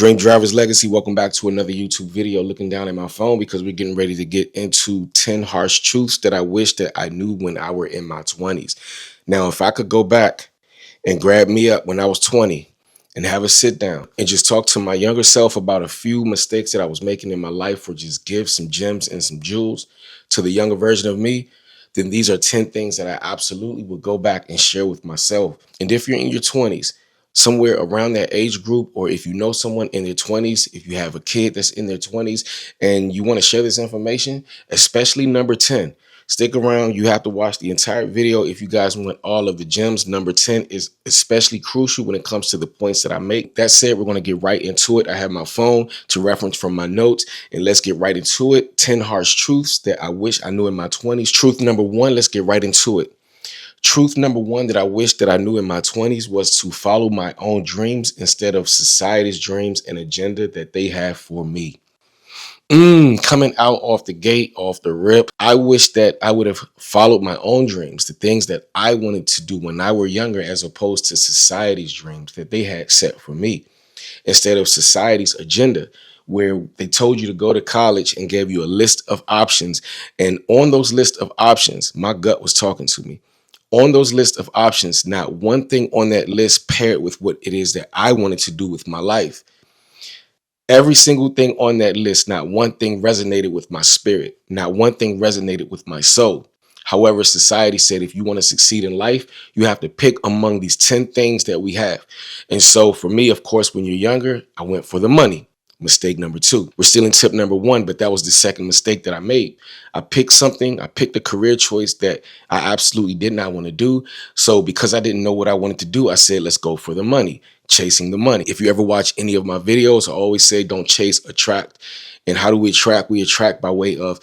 Dream Driver's Legacy, welcome back to another YouTube video. Looking down at my phone because we're getting ready to get into 10 harsh truths that I wish that I knew when I were in my 20s. Now, if I could go back and grab me up when I was 20 and have a sit down and just talk to my younger self about a few mistakes that I was making in my life, or just give some gems and some jewels to the younger version of me, then these are 10 things that I absolutely would go back and share with myself. And if you're in your 20s, somewhere around that age group, or if you know someone in their 20s, if you have a kid that's in their 20s and you want to share this information, especially number 10, stick around. You have to watch the entire video if you guys want all of the gems. Number 10 is especially crucial when it comes to the points that I make. That said, we're going to get right into it. I have my phone to reference from my notes, and let's get right into it. 10 harsh truths that I wish I knew in my 20s. Truth number one, let's get right into it. Truth number one that I wish that I knew in my 20s was to follow my own dreams instead of society's dreams and agenda that they have for me. Coming out off the gate, off the rip, I wish that I would have followed my own dreams, the things that I wanted to do when I were younger, as opposed to society's dreams that they had set for me, instead of society's agenda, where they told you to go to college and gave you a list of options. And on those list of options, my gut was talking to me. On those list of options, not one thing on that list paired with what it is that I wanted to do with my life. Every single thing on that list, not one thing resonated with my spirit. Not one thing resonated with my soul. However, society said if you want to succeed in life, you have to pick among these 10 things that we have. And so for me, of course, when you're younger, I went for the money. Mistake number two. We're still in tip number one, but that was the second mistake that I made. I picked a career choice that I absolutely did not want to do. So because I didn't know what I wanted to do, I said, let's go for the money, chasing the money. If you ever watch any of my videos, I always say don't chase, attract. And how do we attract? We attract by way of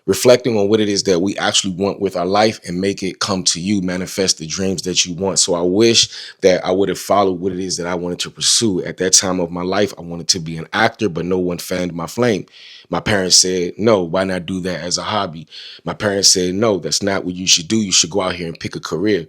reflecting on what it is that we actually want with our life and make it come to you, manifest the dreams that you want. So I wish that I would have followed what it is that I wanted to pursue. At that time of my life, I wanted to be an actor, but no one fanned my flame. My parents said, no, why not do that as a hobby? My parents said, no, that's not what you should do. You should go out here and pick a career.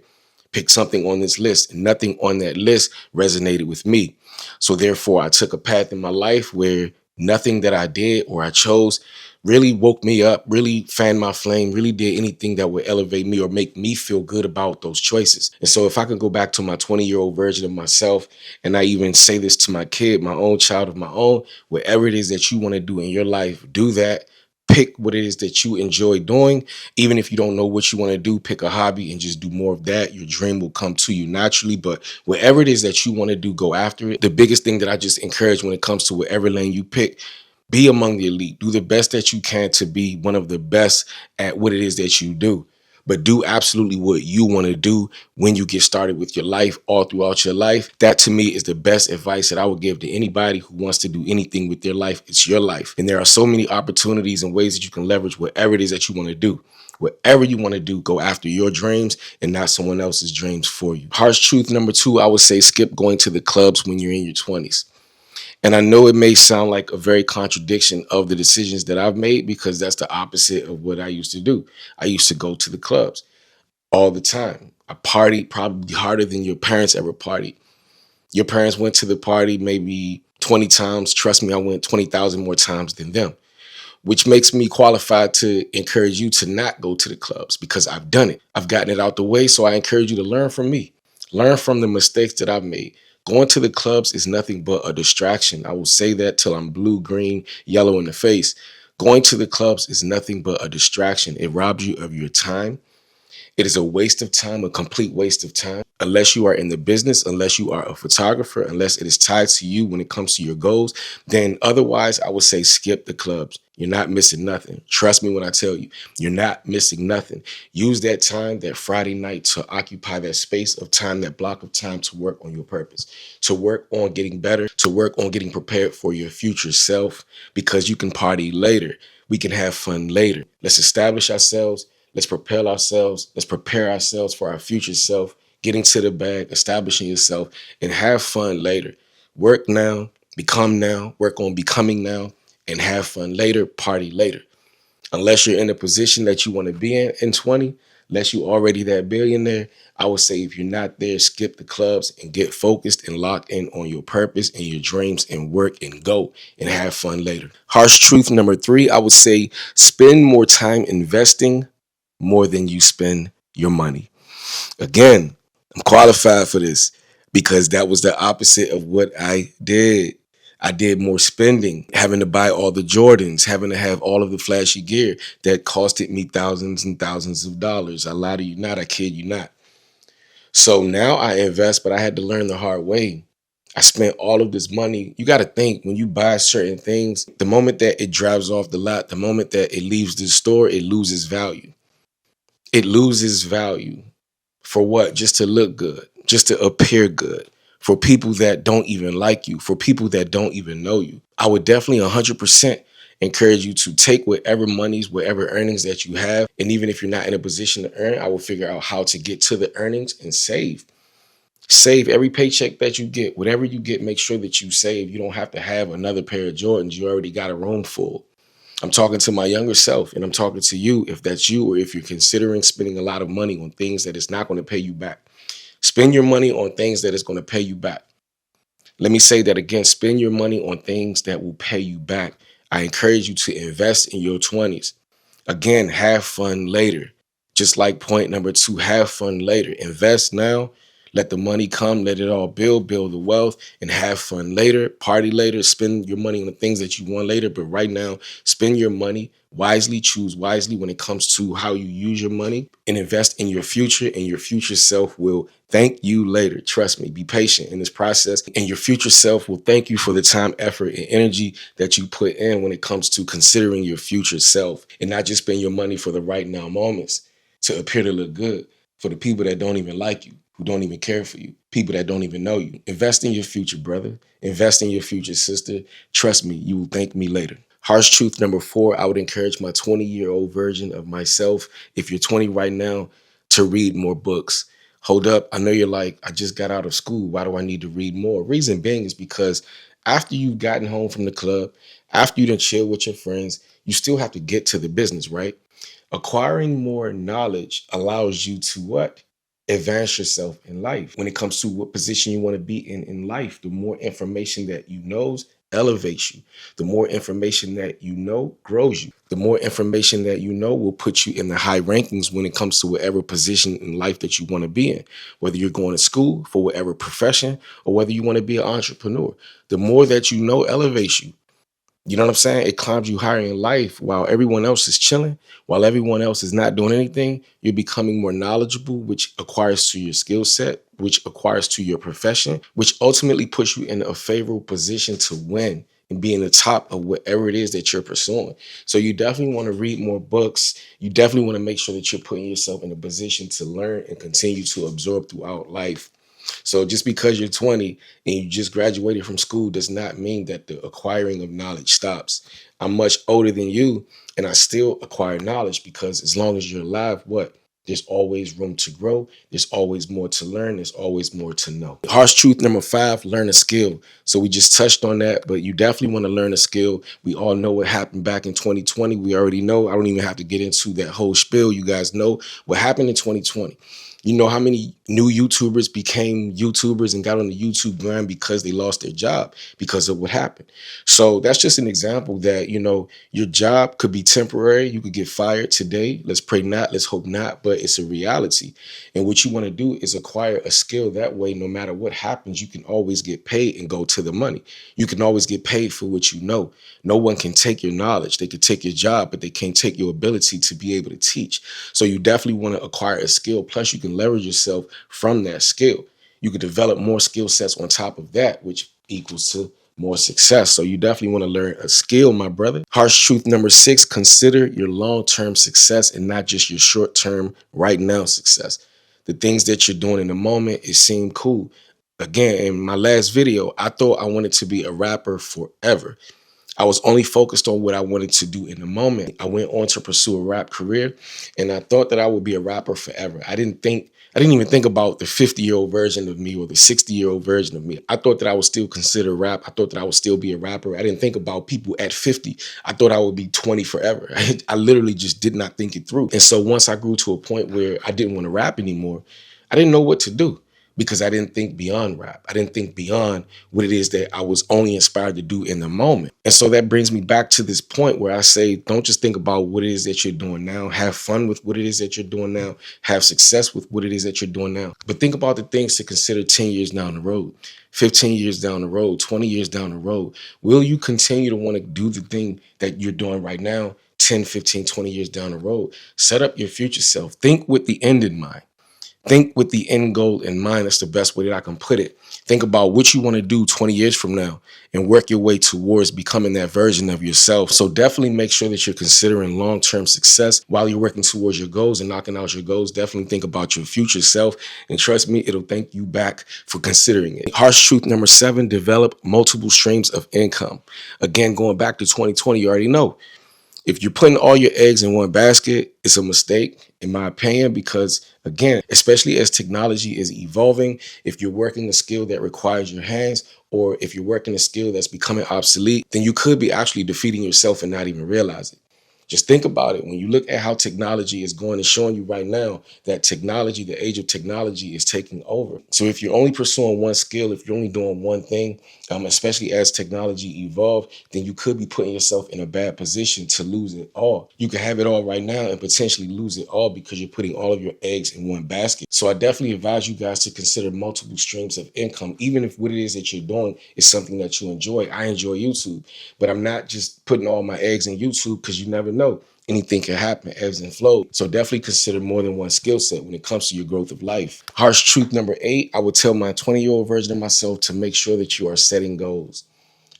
Pick something on this list, and nothing on that list resonated with me. So therefore, I took a path in my life where nothing that I did or I chose really woke me up, really fanned my flame, really did anything that would elevate me or make me feel good about those choices. And so if I could go back to my 20-year-old version of myself, and I even say this to my kid, my own child of my own, whatever it is that you want to do in your life, do that. Pick what it is that you enjoy doing. Even if you don't know what you want to do, pick a hobby and just do more of that. Your dream will come to you naturally. But whatever it is that you want to do, go after it. The biggest thing that I just encourage when it comes to whatever lane you pick, be among the elite. Do the best that you can to be one of the best at what it is that you do. But do absolutely what you want to do when you get started with your life, all throughout your life. That to me is the best advice that I would give to anybody who wants to do anything with their life. It's your life. And there are so many opportunities and ways that you can leverage whatever it is that you want to do. Whatever you want to do, go after your dreams and not someone else's dreams for you. Harsh truth number two, I would say skip going to the clubs when you're in your 20s. And I know it may sound like a very contradiction of the decisions that I've made, because that's the opposite of what I used to do. I used to go to the clubs all the time. I partied probably harder than your parents ever partied. Your parents went to the party maybe 20 times. Trust me, I went 20,000 more times than them, which makes me qualified to encourage you to not go to the clubs, because I've done it. I've gotten it out the way. So I encourage you to learn from me. Learn from the mistakes that I've made. Going to the clubs is nothing but a distraction. I will say that till I'm blue, green, yellow in the face. Going to the clubs is nothing but a distraction. It robs you of your time. It is a waste of time, a complete waste of time. Unless you are in the business, unless you are a photographer, unless it is tied to you when it comes to your goals, then otherwise I would say skip the clubs. You're not missing nothing. Trust me when I tell you, you're not missing nothing. Use that time, that Friday night, to occupy that space of time, that block of time, to work on your purpose, to work on getting better, to work on getting prepared for your future self, because you can party later. We can have fun later. Let's establish ourselves. Let's propel ourselves. Let's prepare ourselves for our future self, getting to the bag, establishing yourself, and have fun later. Work now, become now, work on becoming now, and have fun later, party later. Unless you're in a position that you want to be in 20, Unless you already that billionaire, I would say if you're not there, skip the clubs and get focused and locked in on your purpose and your dreams and work and go and have fun later. Harsh truth number 3, I would say spend more time investing more than you spend your money. Again, I'm qualified for this because that was the opposite of what I did. I did more spending, having to buy all the Jordans, having to have all of the flashy gear that costed me thousands and thousands of dollars. I lie to you not, I kid you not. So now I invest, but I had to learn the hard way. I spent all of this money. You got to think when you buy certain things, the moment that it drives off the lot, the moment that it leaves the store, it loses value. It loses value. For what? Just to look good, just to appear good, for people that don't even like you, for people that don't even know you. I would definitely 100% encourage you to take whatever monies, whatever earnings that you have. And even if you're not in a position to earn, I will figure out how to get to the earnings and save. Save every paycheck that you get. Whatever you get, make sure that you save. You don't have to have another pair of Jordans. You already got a room full. I'm talking to my younger self, and I'm talking to you if that's you, or if you're considering spending a lot of money on things that is not going to pay you back. Spend your money on things that is going to pay you back. Let me say that again. Spend your money on things that will pay you back. I encourage you to invest in your 20s. Again, have fun later. Just like point number 2, have fun later. Invest now. Let the money come. Let it all build the wealth, and have fun later. Party later. Spend your money on the things that you want later. But right now, spend your money wisely. Choose wisely when it comes to how you use your money, and invest in your future, and your future self will thank you later. Trust me, be patient in this process, and your future self will thank you for the time, effort, and energy that you put in when it comes to considering your future self, and not just spend your money for the right now moments to appear to look good for the people that don't even like you, who don't even care for you, people that don't even know you. Invest in your future, brother. Invest in your future, sister. Trust me, you will thank me later. Harsh truth number 4, I would encourage my 20-year-old version of myself, if you're 20 right now, to read more books. Hold up. I know you're like, I just got out of school. Why do I need to read more? Reason being is because after you've gotten home from the club, after you done chill with your friends, you still have to get to the business, right? Acquiring more knowledge allows you to what? Advance yourself in life. When it comes to what position you want to be in life, the more information that you know elevates you. The more information that you know grows you. The more information that you know will put you in the high rankings when it comes to whatever position in life that you want to be in. Whether you're going to school for whatever profession, or whether you want to be an entrepreneur. The more that you know elevates you. You know what I'm saying? It climbs you higher in life while everyone else is chilling, while everyone else is not doing anything. You're becoming more knowledgeable, which acquires to your skill set, which acquires to your profession, which ultimately puts you in a favorable position to win and be in the top of whatever it is that you're pursuing. So you definitely want to read more books. You definitely want to make sure that you're putting yourself in a position to learn and continue to absorb throughout life. So just because you're 20 and you just graduated from school does not mean that the acquiring of knowledge stops. I'm much older than you, and I still acquire knowledge because as long as you're alive, what? There's always room to grow. There's always more to learn. There's always more to know. Harsh truth number 5, learn a skill. So we just touched on that, but you definitely want to learn a skill. We all know what happened back in 2020. We already know. I don't even have to get into that whole spiel. You guys know what happened in 2020. You know how many new YouTubers became YouTubers and got on the YouTube brand because they lost their job because of what happened. So that's just an example that, your job could be temporary. You could get fired today. Let's pray not. Let's hope not. But it's a reality. And what you want to do is acquire a skill. That way, no matter what happens, you can always get paid and go to the money. You can always get paid for what you know. No one can take your knowledge. They could take your job, but they can't take your ability to be able to teach. So you definitely want to acquire a skill. Plus, you can leverage yourself from that skill. You could develop more skill sets on top of that, which equals to more success. So you definitely want to learn a skill, my brother. Harsh truth number 6, consider your long-term success and not just your short-term right now success. The things that you're doing in the moment, it seemed cool. Again, in my last video, I thought I wanted to be a rapper forever. I was only focused on what I wanted to do in the moment. I went on to pursue a rap career, and I thought that I would be a rapper forever. I didn't even think about the 50-year-old version of me or the 60-year-old version of me. I thought that I would still consider rap. I thought that I would still be a rapper. I didn't think about people at 50. I thought I would be 20 forever. I literally just did not think it through. And so once I grew to a point where I didn't want to rap anymore, I didn't know what to do because I didn't think beyond rap. I didn't think beyond what it is that I was only inspired to do in the moment. And so that brings me back to this point where I say, don't just think about what it is that you're doing now. Have fun with what it is that you're doing now. Have success with what it is that you're doing now. But think about the things to consider 10 years down the road, 15 years down the road, 20 years down the road. Will you continue to want to do the thing that you're doing right now, 10, 15, 20 years down the road? Set up your future self. Think with the end in mind. Think with the end goal in mind. That's the best way that I can put it. Think about what you want to do 20 years from now and work your way towards becoming that version of yourself. So definitely make sure that you're considering long-term success while you're working towards your goals and knocking out your goals. Definitely think about your future self. And trust me, it'll thank you back for considering it. Harsh truth number 7, develop multiple streams of income. Again, going back to 2020, you already know. If you're putting all your eggs in one basket, it's a mistake, in my opinion, because again, especially as technology is evolving, if you're working a skill that requires your hands, or if you're working a skill that's becoming obsolete, then you could be actually defeating yourself and not even realize it. Just think about it. When you look at how technology is going and showing you right now that technology, the age of technology is taking over. So if you're only pursuing one skill, if you're only doing one thing, especially as technology evolve, then you could be putting yourself in a bad position to lose it all. You can have it all right now and potentially lose it all because you're putting all of your eggs in one basket. So I definitely advise you guys to consider multiple streams of income, even if what it is that you're doing is something that you enjoy. I enjoy YouTube, but I'm not just putting all my eggs in YouTube because you never know. Anything can happen, ebbs and flows. So definitely consider more than one skill set when it comes to your growth of life. Harsh truth number 8, I would tell my 20-year-old version of myself to make sure that you are setting goals.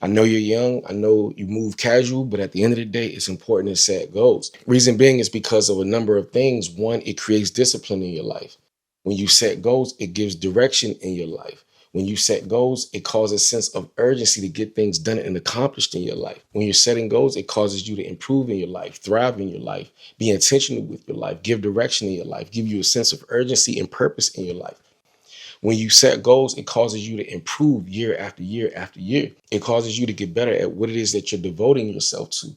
I know you're young. I know you move casual, but at the end of the day, it's important to set goals. Reason being is because of a number of things. One, it creates discipline in your life. When you set goals, it gives direction in your life. When you set goals, it causes a sense of urgency to get things done and accomplished in your life. When you're setting goals, it causes you to improve in your life, thrive in your life, be intentional with your life, give direction in your life, give you a sense of urgency and purpose in your life. When you set goals, it causes you to improve year after year after year. It causes you to get better at what it is that you're devoting yourself to,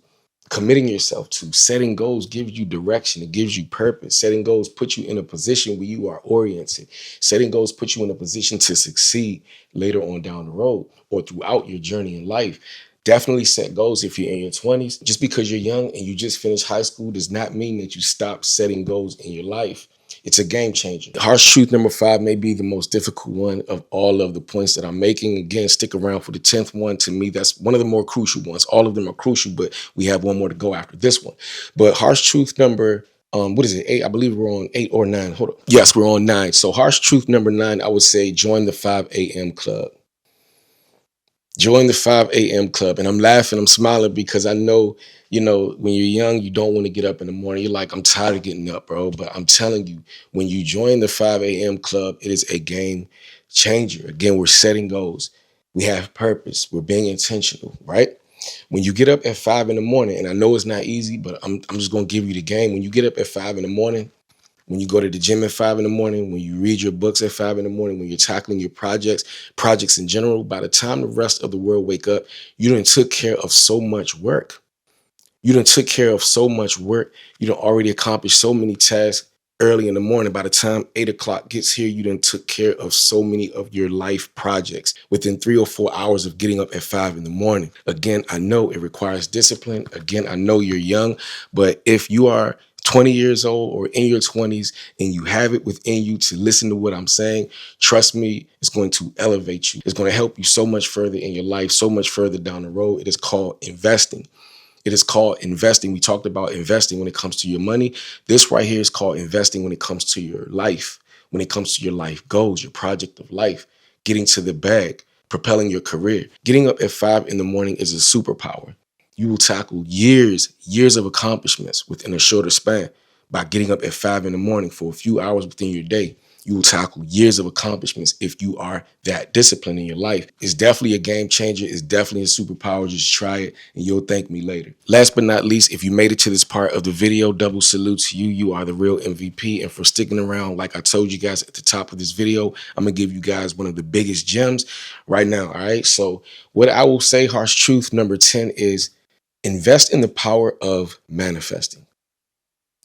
committing yourself to. Setting goals gives you direction. It gives you purpose. Setting goals puts you in a position where you are oriented. Setting goals puts you in a position to succeed later on down the road or throughout your journey in life. Definitely set goals if you're in your 20s. Just because you're young and you just finished high school does not mean that you stop setting goals in your life. It's a game changer. Harsh truth number 5 may be the most difficult one of all of the points that I'm making. Again, stick around for the 10th one. To me, that's one of the more crucial ones. All of them are crucial, but we have one more to go after this one. But harsh truth number, what is it, 8? I believe we're on 8 or 9. Hold on. Yes, we're on 9. So harsh truth number 9, I would say join the 5 a.m. club. Join the 5 a.m. club. And I'm laughing, I'm smiling because I know, when you're young, you don't want to get up in the morning. You're like, I'm tired of getting up, bro. But I'm telling you, when you join the 5 a.m. club, it is a game changer. Again, we're setting goals. We have purpose. We're being intentional, right? When you get up at 5 in the morning, and I know it's not easy, but I'm just going to give you the game. When you get up at 5 in the morning, when you go to the gym at 5 in the morning, when you read your books at 5 in the morning, when you're tackling your projects in general, by the time the rest of the world wake up, you done took care of so much work. You done took care of so much work. You done already accomplished so many tasks early in the morning. By the time 8 o'clock gets here, you done took care of so many of your life projects within 3 or 4 hours of getting up at 5 in the morning. Again, I know it requires discipline. Again, I know you're young, but if you are 20 years old or in your 20s and you have it within you to listen to what I'm saying, trust me, it's going to elevate you. It's going to help you so much further in your life, so much further down the road. It is called investing. It is called investing. We talked about investing when it comes to your money. This right here is called investing when it comes to your life, when it comes to your life goals, your project of life, getting to the bag, propelling your career. Getting up at 5 in the morning is a superpower. You will tackle years of accomplishments within a shorter span by getting up at 5 in the morning for a few hours within your day. You will tackle years of accomplishments if you are that disciplined in your life. It's definitely a game changer. It's definitely a superpower. Just try it and you'll thank me later. Last but not least, if you made it to this part of the video, double salute to you. You are the real MVP. And for sticking around, like I told you guys at the top of this video, I'm going to give you guys one of the biggest gems right now. All right. So what I will say, harsh truth number 10 is invest in the power of manifesting.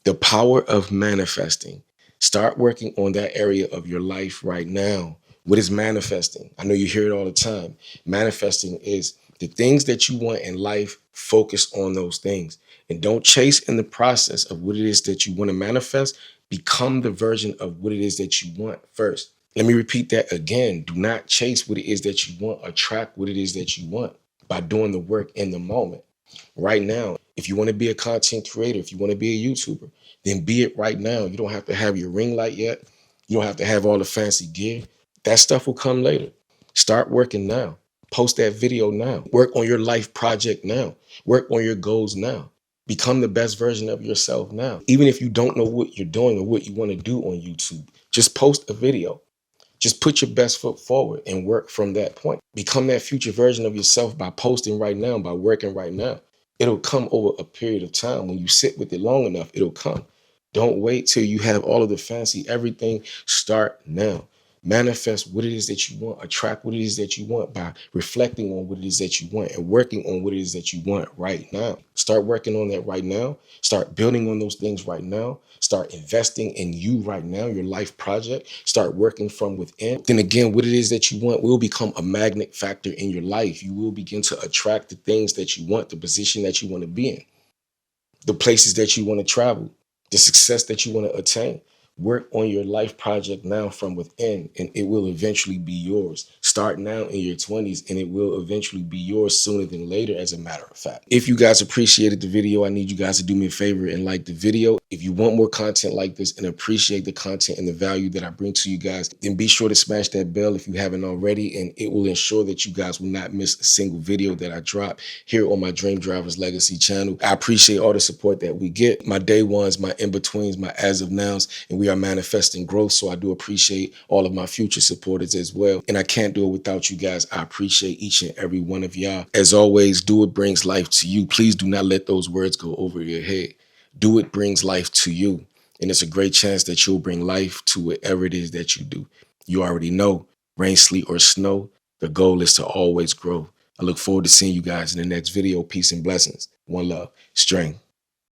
The power of manifesting. Start working on that area of your life right now. What is manifesting? I know you hear it all the time. Manifesting is the things that you want in life, focus on those things. And don't chase in the process of what it is that you want to manifest. Become the version of what it is that you want first. Let me repeat that again. Do not chase what it is that you want. Attract what it is that you want by doing the work in the moment. Right now, if you want to be a content creator, if you want to be a YouTuber, then be it right now. You don't have to have your ring light yet. You don't have to have all the fancy gear. That stuff will come later. Start working now. Post that video now. Work on your life project now. Work on your goals now. Become the best version of yourself now. Even if you don't know what you're doing or what you want to do on YouTube, just post a video. Just put your best foot forward and work from that point. Become that future version of yourself by posting right now, by working right now. It'll come over a period of time. When you sit with it long enough, it'll come. Don't wait till you have all of the fancy everything. Start now. Manifest what it is that you want. Attract what it is that you want by reflecting on what it is that you want and working on what it is that you want right now. Start working on that right now. Start building on those things right now. Start investing in you right now, your life project. Start working from within. Then again, what it is that you want will become a magnet factor in your life. You will begin to attract the things that you want, the position that you want to be in, the places that you want to travel, the success that you want to attain. Work on your life project now from within, and it will eventually be yours. Start now in your 20s, and it will eventually be yours sooner than later, as a matter of fact. If you guys appreciated the video, I need you guys to do me a favor and like the video. If you want more content like this and appreciate the content and the value that I bring to you guys, then be sure to smash that bell if you haven't already, and it will ensure that you guys will not miss a single video that I drop here on my Dream Drivers Legacy channel. I appreciate all the support that we get, my day ones, my in-betweens, my as of nows, and we are manifesting growth. So I do appreciate all of my future supporters as well. And I can't do it without you guys. I appreciate each and every one of y'all. As always, do it brings life to you. Please do not let those words go over your head. Do it brings life to you. And it's a great chance that you'll bring life to whatever it is that you do. You already know, rain, sleet, or snow, the goal is to always grow. I look forward to seeing you guys in the next video. Peace and blessings. One love. String.